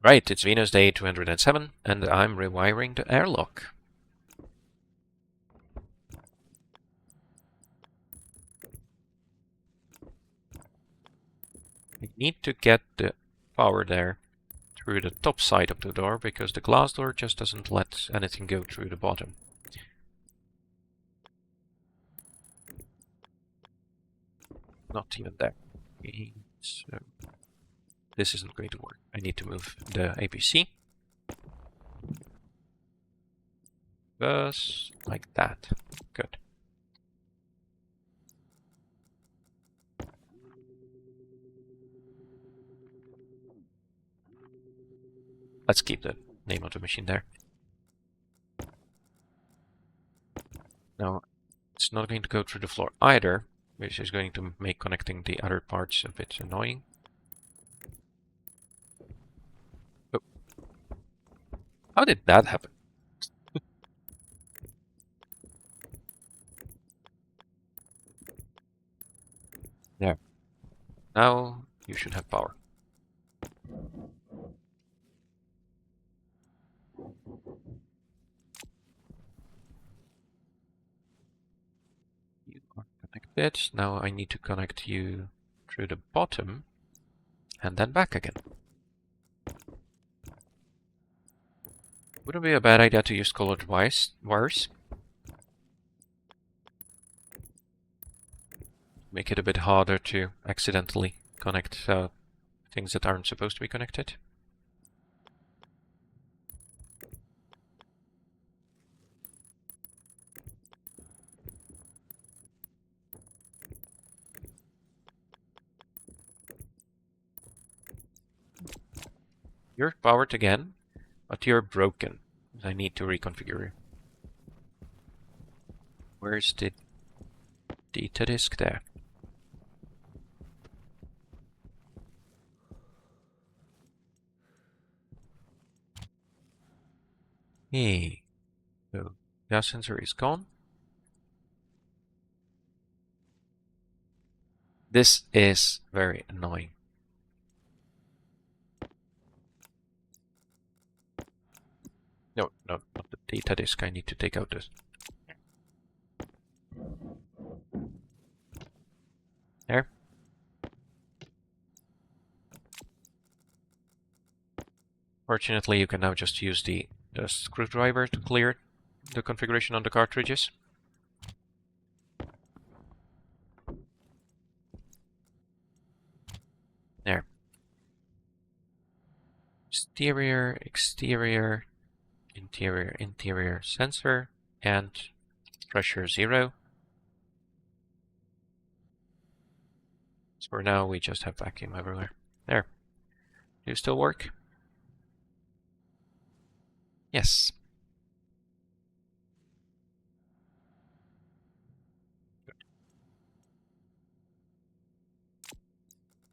Right, it's Venus Day 207, and I'm rewiring the airlock. We need to get the power there through the top side of the door, because the glass door just doesn't let anything go through the bottom. Not even there. Okay, so this isn't going to work. I need to move the APC. Just like that. Good. Let's keep the name of the machine there. Now, it's not going to go through the floor either, which is going to make connecting the other parts a bit annoying. Oh. How did that happen? There. Now you should have power. You are connected. Now I need to connect you through the bottom and then back again. Wouldn't be a bad idea to use colored wires. Make it a bit harder to accidentally connect things that aren't supposed to be connected. You're powered again, but you're broken. I need to reconfigure you. Where's the data disk? There. Hey. So, gas sensor is gone. This is very annoying. No, not the data disk. I need to take out this. There. Fortunately, you can now just use the screwdriver to clear the configuration on the cartridges. There. Exterior, exterior, interior, interior sensor, and pressure 0. So for now, we just have vacuum everywhere. There. Do you still work? Yes.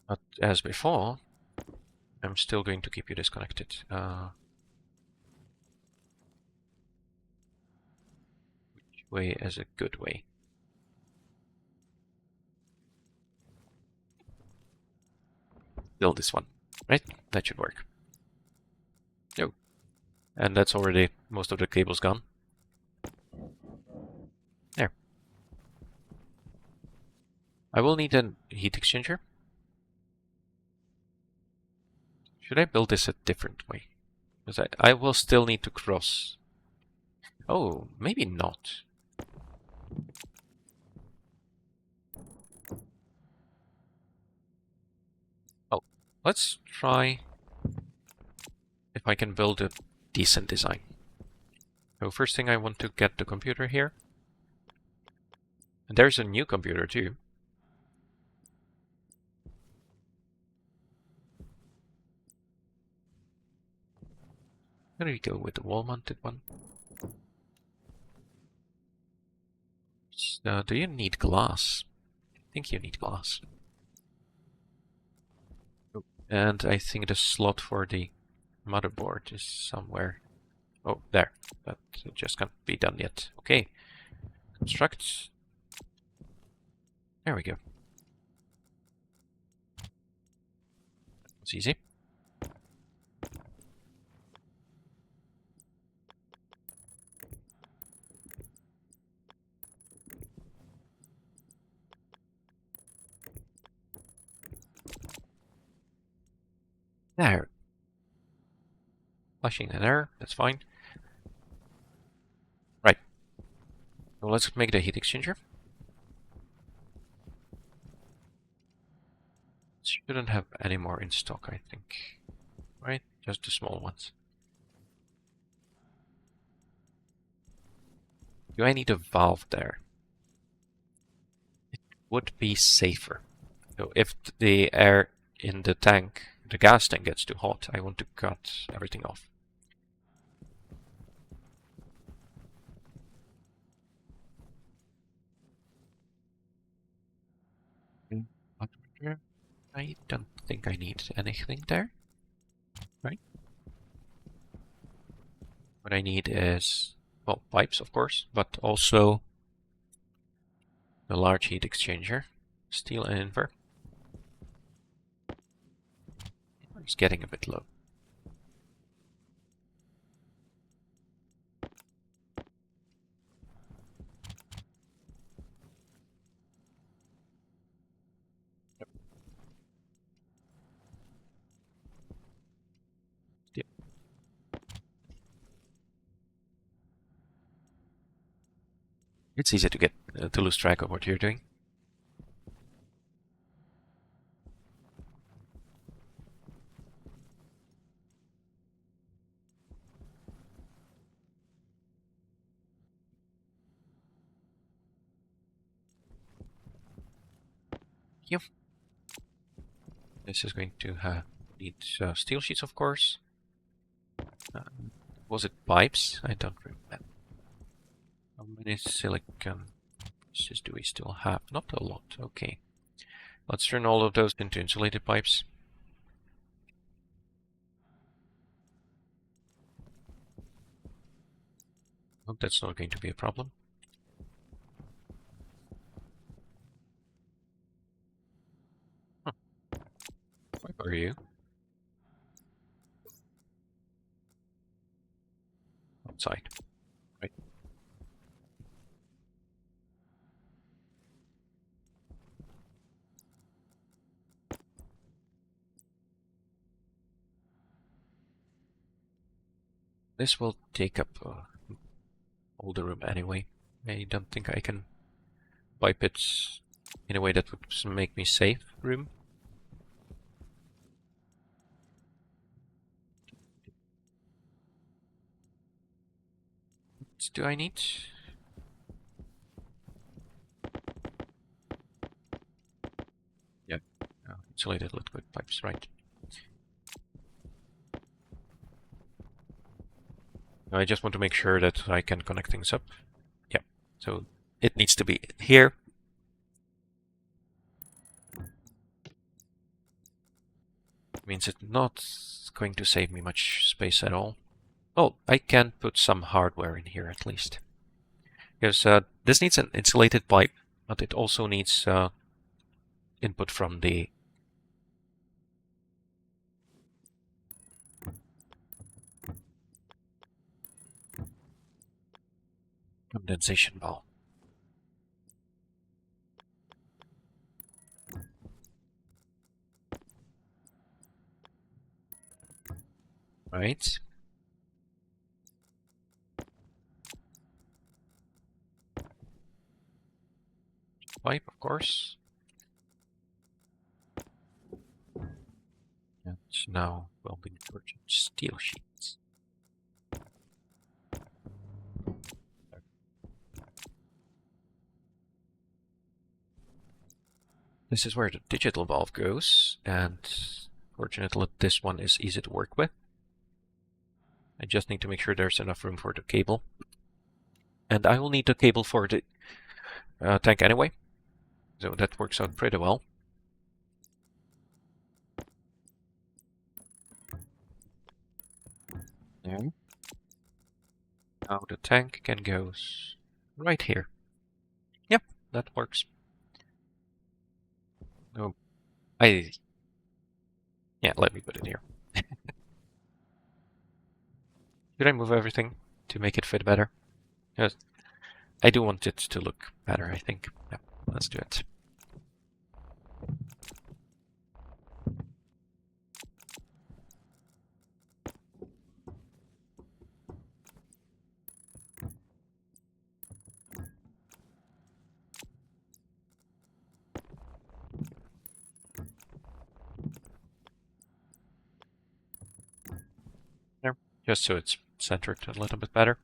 But as before, I'm still going to keep you disconnected. Which way is a good way? Still this one, right? That should work. No. And that's already most of the cables gone. There. I will need a heat exchanger. Should I build this a different way? Because I will still need to cross. Oh, maybe not. Oh, let's try if I can build a decent design. So first thing, I want to get the computer here. And there's a new computer too. I'm gonna go with the wall-mounted one. Do you need glass? I think you need glass. Oh, and I think the slot for the motherboard is somewhere. Oh, there. That just can't be done yet. Okay. Construct. There we go. It's easy. There. Flashing in there, that's fine. Right. So let's make the heat exchanger. Shouldn't have any more in stock, I think. Right? Just the small ones. Do I need a valve there? It would be safer. So if the air in the tank, the gas tank gets too hot, I want to cut everything off. I don't think I need anything there. Right? What I need is, well, pipes, of course, but also a large heat exchanger, steel invert. It's getting a bit low. Yep. It's easy to get to lose track of what you're doing. Yep. This is going to need steel sheets, of course. Was it pipes? I don't remember. How many silicon pieces do we still have? Not a lot. Okay. Let's turn all of those into insulated pipes. Hope that's not going to be a problem. Huh. Where are you? Outside. Right. This will take up all the room anyway. I don't think I can pipe it in a way that would make me save room. What do I need? Yeah, insulated liquid pipes, right. I just want to make sure that I can connect things up. Yeah, so it needs to be here. Means it's not going to save me much space at all. Oh, I can put some hardware in here at least. Because this needs an insulated pipe, but it also needs input from the condensation valve. Right. Pipe, of course. And now we'll be Georgian steel sheets. This is where the digital valve goes, and fortunately this one is easy to work with. I just need to make sure there's enough room for the cable. And I will need the cable for the tank anyway, so that works out pretty well. There. Now the tank can go right here. Yep, that works. Oh, yeah, let me put it here. Should I move everything to make it fit better? Yes. I do want it to look better, I think. Yeah, let's do it. just so it's centered a little bit better.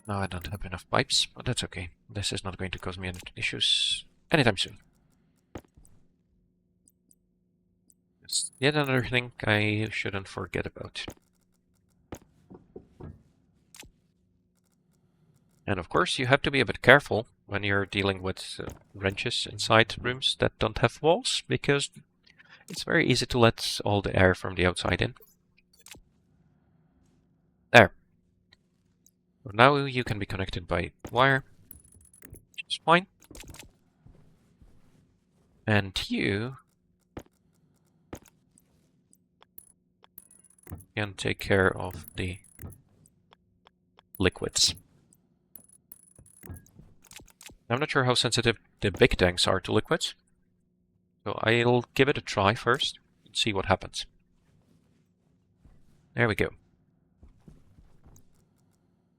Now I don't have enough pipes, but that's okay. This is not going to cause me any issues anytime soon. It's yet another thing I shouldn't forget about. And of course, you have to be a bit careful when you're dealing with wrenches inside rooms that don't have walls, because it's very easy to let all the air from the outside in. There. So now you can be connected by wire, which is fine. And you can take care of the liquids. I'm not sure how sensitive the big tanks are to liquids, so I'll give it a try first and see what happens. There we go.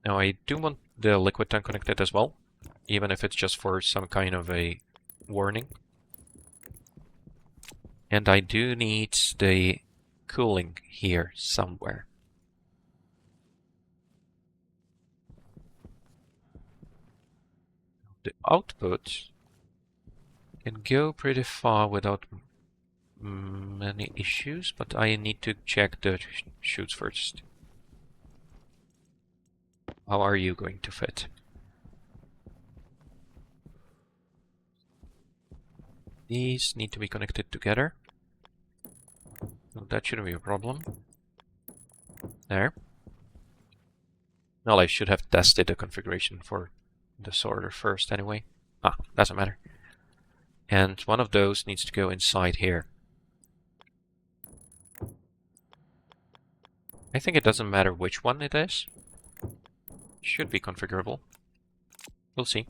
Now I do want the liquid tank connected as well, even if it's just for some kind of a warning. And I do need the cooling here somewhere. The output can go pretty far without many issues, but I need to check the chutes first. How are you going to fit? These need to be connected together. So that shouldn't be a problem. There. Well, I should have tested the configuration for the sorter first anyway. Ah, doesn't matter. And one of those needs to go inside here. I think it doesn't matter which one it is. Should be configurable. We'll see.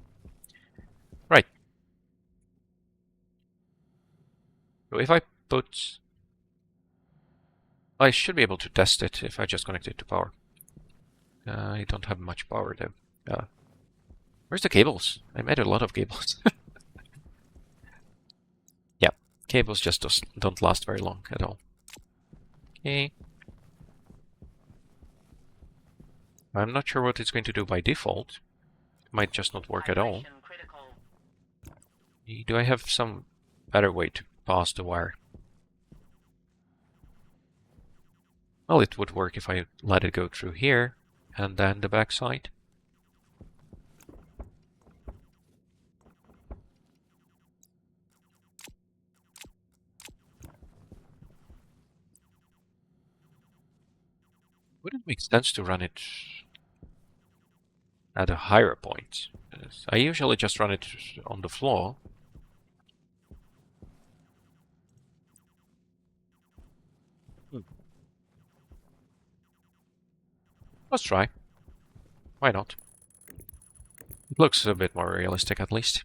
Right. So if I put... I should be able to test it if I just connect it to power. I don't have much power though. Where's the cables? I made a lot of cables. Yeah, cables just don't last very long at all. Okay. I'm not sure what it's going to do by default. It might just not work at all. Do I have some better way to pass the wire? Well, it would work if I let it go through here and then the backside. Would it make sense to run it at a higher point? I usually just run it on the floor. Let's try. Why not? It looks a bit more realistic at least.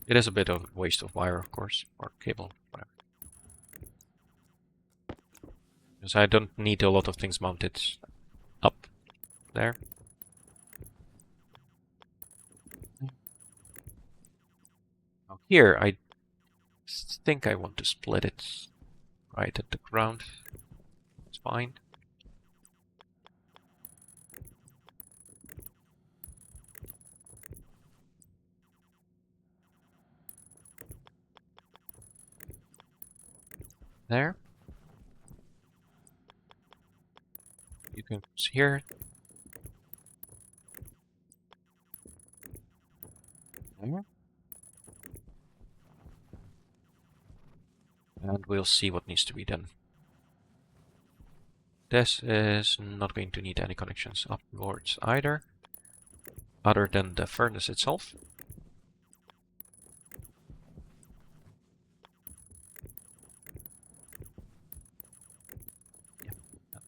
It is a bit of a waste of wire, of course, or cable, whatever. Because I don't need a lot of things mounted up there. Now here, I think I want to split it right at the ground. It's fine. There. You can see here. There. And we'll see what needs to be done. This is not going to need any connections upwards either, other than the furnace itself. Yeah,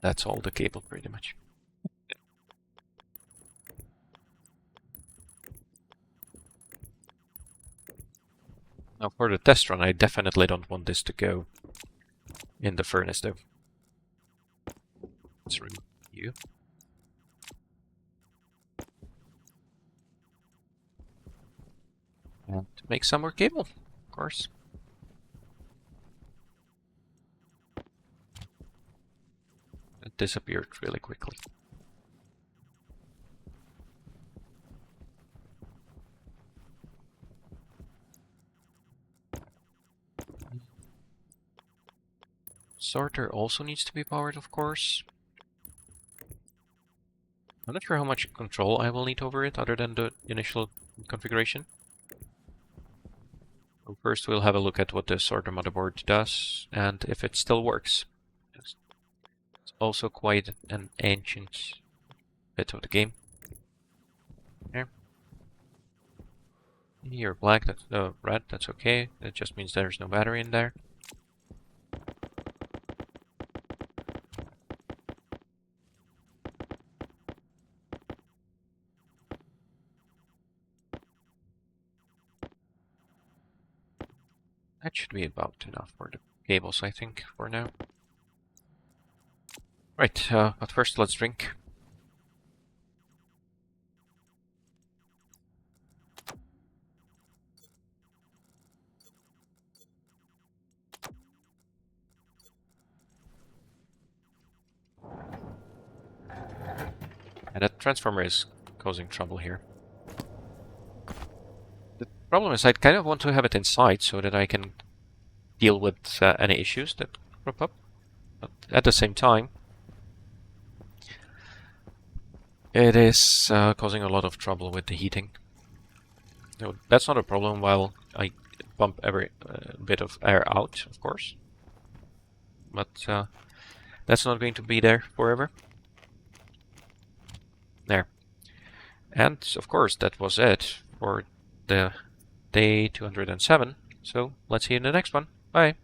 that's all the cable pretty much. Now for the test run, I definitely don't want this to go in the furnace though. Let's remove you. And make some more cable, of course. It disappeared really quickly. Sorter also needs to be powered, of course. I'm not sure how much control I will need over it other than the initial configuration. So first we'll have a look at what the sorter motherboard does and if it still works. It's also quite an ancient bit of the game. There. You're black, that's red, that's okay. That just means there's no battery in there. That should be about enough for the cables, I think, for now. Right, but first let's drink. And that transformer is causing trouble here. The problem is I kind of want to have it inside so that I can deal with any issues that crop up. But at the same time, it is causing a lot of trouble with the heating. No, that's not a problem while I pump every bit of air out, of course. But that's not going to be there forever. There. And, of course, that was it for the day 207. So, let's see you in the next one. Bye.